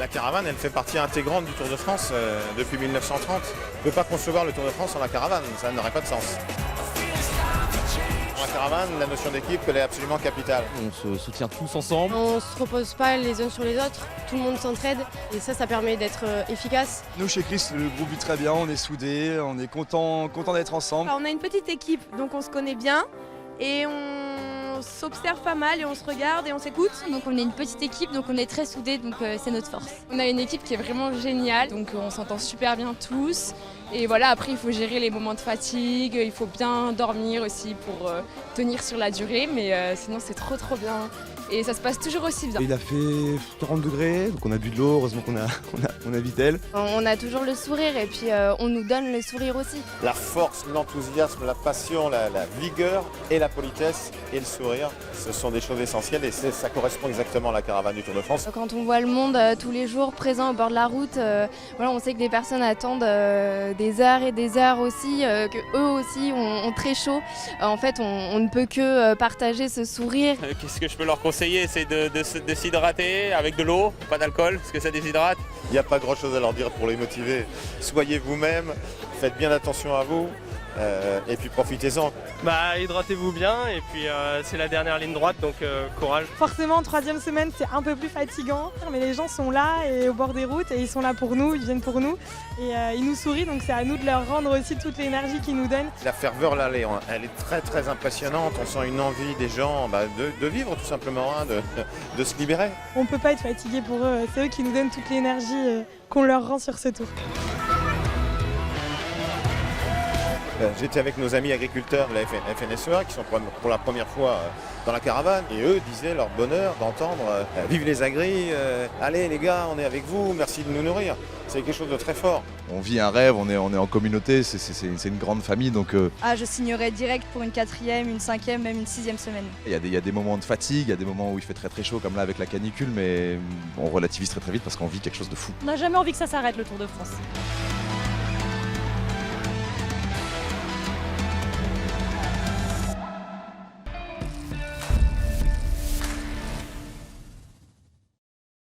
La caravane, elle fait partie intégrante du Tour de France depuis 1930. On ne peut pas concevoir le Tour de France sans la caravane, ça n'aurait pas de sens. Dans la caravane, la notion d'équipe, elle est absolument capitale. On se soutient tous ensemble. On se repose pas les uns sur les autres, tout le monde s'entraide et ça permet d'être efficace. Nous chez Chris, le groupe vit très bien, on est soudés, on est content d'être ensemble. On a une petite équipe, donc on se connaît bien et on s'observe pas mal et on se regarde et on s'écoute. Donc on est une petite équipe, donc on est très soudés, donc c'est notre force. On a une équipe qui est vraiment géniale, donc on s'entend super bien tous. Et voilà, après il faut gérer les moments de fatigue, il faut bien dormir aussi pour tenir sur la durée, mais sinon c'est trop bien. Et ça se passe toujours aussi bien. Il a fait 40 degrés, donc on a bu de l'eau, heureusement qu'on a Vitel. On a toujours le sourire et puis on nous donne le sourire aussi. La force, l'enthousiasme, la passion, la vigueur et la politesse et le sourire, ce sont des choses essentielles et ça correspond exactement à la caravane du Tour de France. Quand on voit le monde tous les jours présent au bord de la route, voilà, on sait que des personnes attendent des heures et des heures aussi, que eux aussi ont très chaud. En fait, on ne peut que partager ce sourire. Qu'est-ce que je peux leur conseiller? C'est de s'hydrater avec de l'eau, pas d'alcool, parce que ça déshydrate. Il n'y a pas grand-chose à leur dire pour les motiver. Soyez vous-même, faites bien attention à vous et puis profitez-en. Hydratez-vous bien et puis c'est la dernière ligne droite, donc courage. Forcément, troisième semaine, c'est un peu plus fatigant, mais les gens sont là et au bord des routes et ils sont là pour nous, ils viennent pour nous et ils nous sourient, donc c'est à nous de leur rendre aussi toute l'énergie qu'ils nous donnent. La ferveur là, elle est très très impressionnante. On sent une envie des gens de vivre tout simplement, de se libérer. On ne peut pas être fatigué pour eux, c'est eux qui nous donnent toute l'énergie qu'on leur rend sur ce tour. J'étais avec nos amis agriculteurs de la FNSEA qui sont pour la première fois dans la caravane et eux disaient leur bonheur d'entendre vive les agris, allez les gars, on est avec vous, merci de nous nourrir. C'est quelque chose de très fort. On vit un rêve, on est en communauté, c'est une grande famille, donc Je signerais direct pour une 4e, une 5e, même une 6e semaine. il y a des moments de fatigue, il y a des moments où il fait très très chaud comme là avec la canicule, mais on relativise très très vite parce qu'on vit quelque chose de fou. On n'a jamais envie que ça s'arrête le Tour de France.